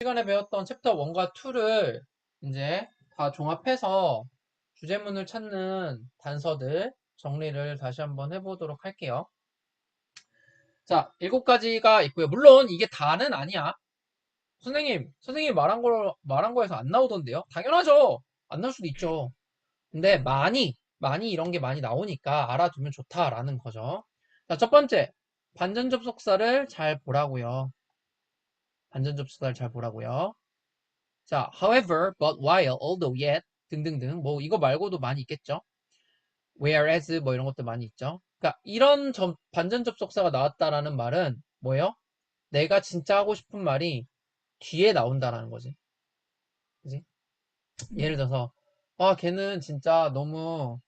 시간에 배웠던 챕터 1과 2를 이제 다 종합해서 주제문을 찾는 단서들 정리를 다시 한번 해보도록 할게요. 자, 7가지가 있고요. 물론 이게 다는 아니야. 선생님 말한 거에서 안 나오던데요? 당연하죠. 안 나올 수도 있죠. 근데 많이 이런 게 많이 나오니까 알아두면 좋다라는 거죠. 자, 첫 번째, 반전 접속사를 잘 보라고요. 반전 접속사를 잘 보라고요. 자, however, but while, although, yet 등등등 뭐 이거 말고도 많이 있겠죠. whereas 뭐 이런 것도 많이 있죠. 그러니까 이런 반전 접속사가 나왔다라는 말은 뭐예요? 내가 진짜 하고 싶은 말이 뒤에 나온다라는 거지. 그지? 예를 들어서 걔는 진짜 너무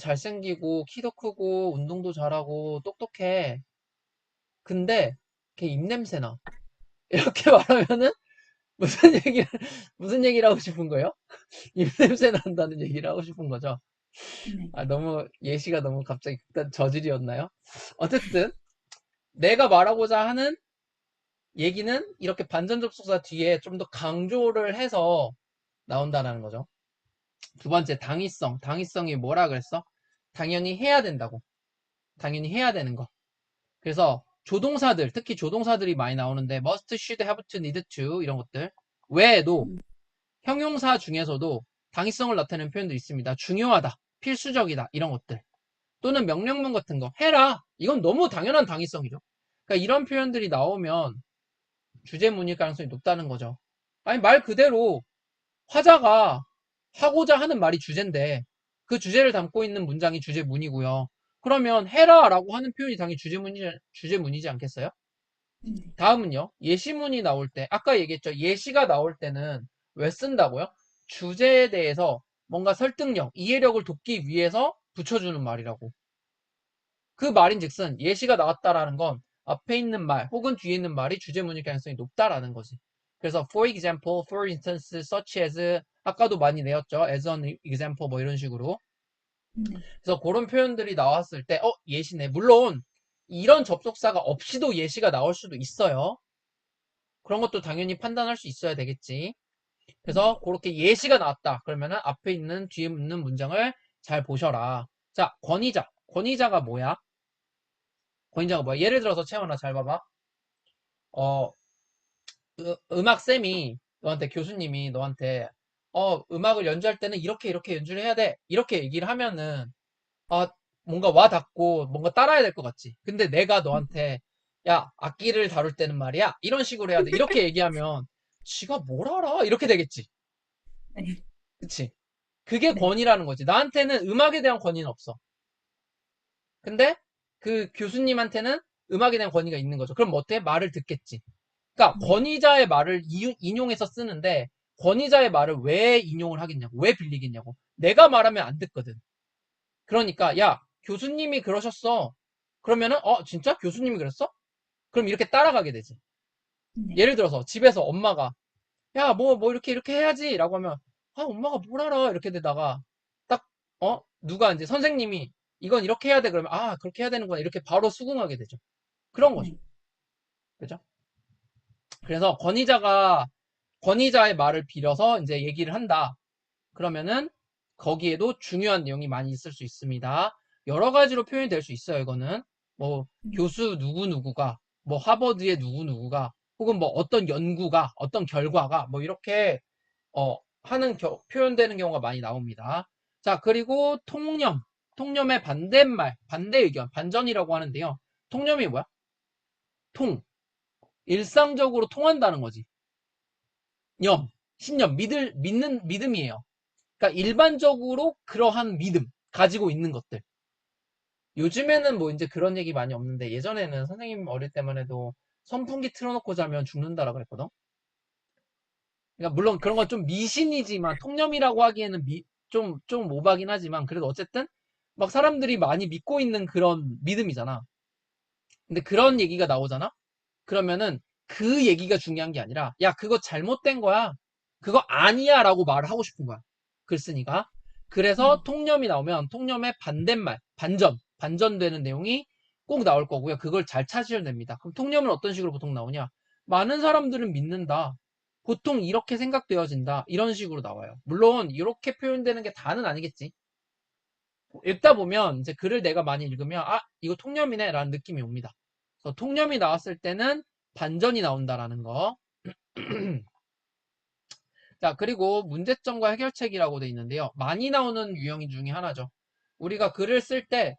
잘생기고 키도 크고 운동도 잘하고 똑똑해. 근데 걔 입냄새 나. 이렇게 말하면은 무슨 얘기를 무슨 얘기를 하고 싶은 거예요? 입냄새 난다는 얘기를 하고 싶은 거죠. 네. 너무 예시가 너무 갑자기 극단 저질이었나요? 어쨌든 내가 말하고자 하는 얘기는 이렇게 반전 접속사 뒤에 좀 더 강조를 해서 나온다는 거죠. 두 번째, 당위성. 당위성이 뭐라 그랬어? 당연히 해야 된다고. 당연히 해야 되는 거. 그래서 조동사들, 특히 조동사들이 많이 나오는데 must, should, have to, need to 이런 것들 외에도 형용사 중에서도 당위성을 나타내는 표현도 있습니다. 중요하다, 필수적이다 이런 것들. 또는 명령문 같은 거 해라. 이건 너무 당연한 당위성이죠. 그러니까 이런 표현들이 나오면 주제문일 가능성이 높다는 거죠. 아니 말 그대로 화자가 하고자 하는 말이 주제인데 그 주제를 담고 있는 문장이 주제문이고요. 그러면 해라라고 하는 표현이 당연히 주제문이지 않겠어요? 네. 다음은요. 예시문이 나올 때 아까 얘기했죠. 예시가 나올 때는 왜 쓴다고요? 주제에 대해서 뭔가 설득력, 이해력을 돕기 위해서 붙여주는 말이라고. 그 말인즉슨 예시가 나왔다라는 건 앞에 있는 말 혹은 뒤에 있는 말이 주제문일 가능성이 높다라는 거지. 그래서 for example, for instance, such as 아까도 많이 내었죠. as an example 뭐 이런 식으로. 네. 그래서 그런 표현들이 나왔을 때 예시네. 물론 이런 접속사가 없이도 예시가 나올 수도 있어요. 그런 것도 당연히 판단할 수 있어야 되겠지. 그래서 네. 그렇게 예시가 나왔다. 그러면은 앞에 있는 뒤에 있는 문장을 잘 보셔라. 자, 권위자. 권위자가 뭐야? 권위자가 뭐야? 예를 들어서 채원아 잘 봐봐. 어, 음악쌤이 너한테 교수님이 너한테 음악을 연주할 때는 이렇게 연주를 해야 돼. 이렇게 얘기를 하면은 아, 뭔가 와 닿고 뭔가 따라야 될 것 같지. 근데 내가 너한테 야, 악기를 다룰 때는 말이야. 이런 식으로 해야 돼. 이렇게 얘기하면 지가 뭘 알아? 이렇게 되겠지. 네. 그치? 그게 네. 권위라는 거지. 나한테는 음악에 대한 권위는 없어. 근데 그 교수님한테는 음악에 대한 권위가 있는 거죠. 그럼 어때? 말을 듣겠지. 그러니까 네. 권위자의 말을 인용해서 쓰는데 권위자의 말을 왜 인용을 하겠냐고. 왜 빌리겠냐고. 내가 말하면 안 듣거든. 그러니까 야, 교수님이 그러셨어. 그러면은 진짜 교수님이 그랬어? 그럼 이렇게 따라가게 되지. 네. 예를 들어서 집에서 엄마가 야, 뭐 이렇게 해야지라고 하면 엄마가 뭘 알아? 이렇게 되다가 딱 누가 이제 선생님이 이건 이렇게 해야 돼 그러면 그렇게 해야 되는구나 이렇게 바로 수긍하게 되죠. 그런 거죠. 네. 그죠? 그래서 권위자의 말을 빌려서 이제 얘기를 한다. 그러면은 거기에도 중요한 내용이 많이 있을 수 있습니다. 여러 가지로 표현이 될 수 있어요. 이거는 뭐 교수 누구누구가 뭐 하버드의 누구누구가 혹은 뭐 어떤 연구가 어떤 결과가 뭐 이렇게 하는 표현되는 경우가 많이 나옵니다. 자, 그리고 통념의 반대말, 반대 의견, 반전이라고 하는데요. 통념이 뭐야? 일상적으로 통한다는 거지. 신념, 믿는 믿음이에요. 그러니까 일반적으로 그러한 믿음 가지고 있는 것들. 요즘에는 뭐 이제 그런 얘기 많이 없는데 예전에는 선생님 어릴 때만 해도 선풍기 틀어놓고 자면 죽는다라고 그랬거든. 그러니까 물론 그런 건 좀 미신이지만 통념이라고 하기에는 좀 오바긴 하지만 그래도 어쨌든 막 사람들이 많이 믿고 있는 그런 믿음이잖아. 근데 그런 얘기가 나오잖아. 그러면은 그 얘기가 중요한 게 아니라 야 그거 잘못된 거야. 그거 아니야라고 말을 하고 싶은 거야. 글쓴이가. 그래서 네. 통념이 나오면 통념의 반대말, 반전되는 내용이 꼭 나올 거고요. 그걸 잘 찾으셔야 됩니다. 그럼 통념은 어떤 식으로 보통 나오냐? 많은 사람들은 믿는다. 보통 이렇게 생각되어진다. 이런 식으로 나와요. 물론 이렇게 표현되는 게 다는 아니겠지. 읽다 보면 이제 글을 내가 많이 읽으면 아 이거 통념이네 라는 느낌이 옵니다. 그래서 통념이 나왔을 때는 반전이 나온다라는 거. 자, 그리고 문제점과 해결책이라고 돼 있는데요. 많이 나오는 유형 중에 하나죠. 우리가 글을 쓸 때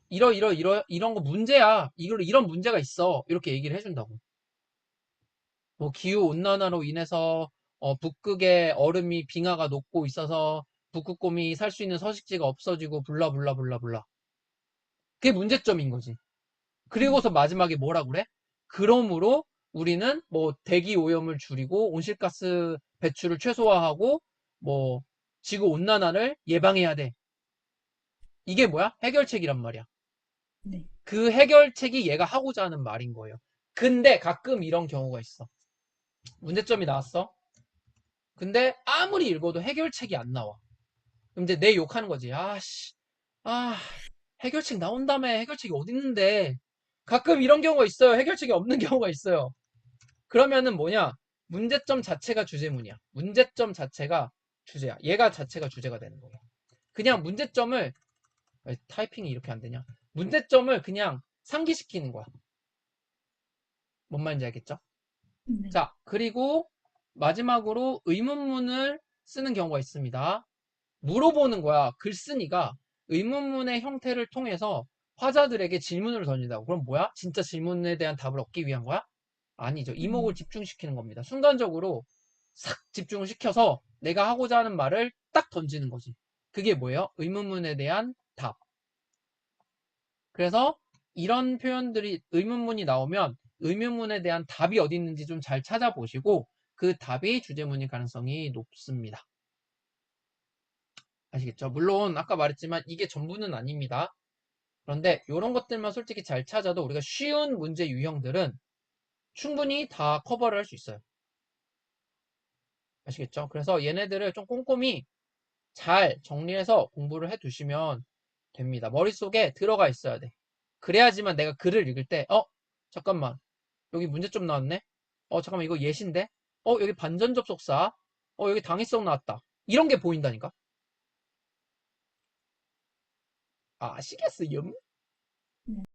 이런 거 문제야. 이런 문제가 있어. 이렇게 얘기를 해준다고. 뭐 기후 온난화로 인해서 북극의 얼음이 빙하가 녹고 있어서 북극곰이 살 수 있는 서식지가 없어지고 블라블라블라블라. 그게 문제점인 거지. 그리고서 마지막에 뭐라 그래? 그러므로 우리는 뭐 대기 오염을 줄이고 온실가스 배출을 최소화하고 뭐 지구 온난화를 예방해야 돼. 이게 뭐야? 해결책이란 말이야. 네. 그 해결책이 얘가 하고자 하는 말인 거예요. 근데 가끔 이런 경우가 있어. 문제점이 나왔어. 근데 아무리 읽어도 해결책이 안 나와. 그럼 이제 내 욕하는 거지. 아씨, 아, 해결책 나온다며. 해결책이 어딨는데. 가끔 이런 경우가 있어요. 해결책이 없는 경우가 있어요. 그러면은 뭐냐? 문제점 자체가 주제문이야. 문제점 자체가 주제야. 얘가 자체가 주제가 되는 거예요. 그냥 문제점을 타이핑이 이렇게 안 되냐? 문제점을 그냥 상기시키는 거야. 뭔 말인지 알겠죠? 네. 자, 그리고 마지막으로 의문문을 쓰는 경우가 있습니다. 물어보는 거야. 글쓴이가 의문문의 형태를 통해서 화자들에게 질문을 던진다고. 그럼 뭐야? 진짜 질문에 대한 답을 얻기 위한 거야? 아니죠. 이목을 집중시키는 겁니다. 순간적으로 싹 집중을 시켜서 내가 하고자 하는 말을 딱 던지는 거지. 그게 뭐예요? 의문문에 대한 답. 그래서 이런 표현들이 의문문이 나오면 의문문에 대한 답이 어디 있는지 좀 잘 찾아보시고 그 답이 주제문일 가능성이 높습니다. 아시겠죠? 물론 아까 말했지만 이게 전부는 아닙니다. 그런데 이런 것들만 솔직히 잘 찾아도 우리가 쉬운 문제 유형들은 충분히 다 커버를 할 수 있어요. 아시겠죠? 그래서 얘네들을 좀 꼼꼼히 잘 정리해서 공부를 해 두시면 됩니다. 머릿속에 들어가 있어야 돼. 그래야지만 내가 글을 읽을 때, 잠깐만. 여기 문제점 나왔네? 잠깐만. 이거 예시인데? 여기 반전 접속사. 여기 당위성 나왔다. 이런 게 보인다니까? 아시겠어요? 네.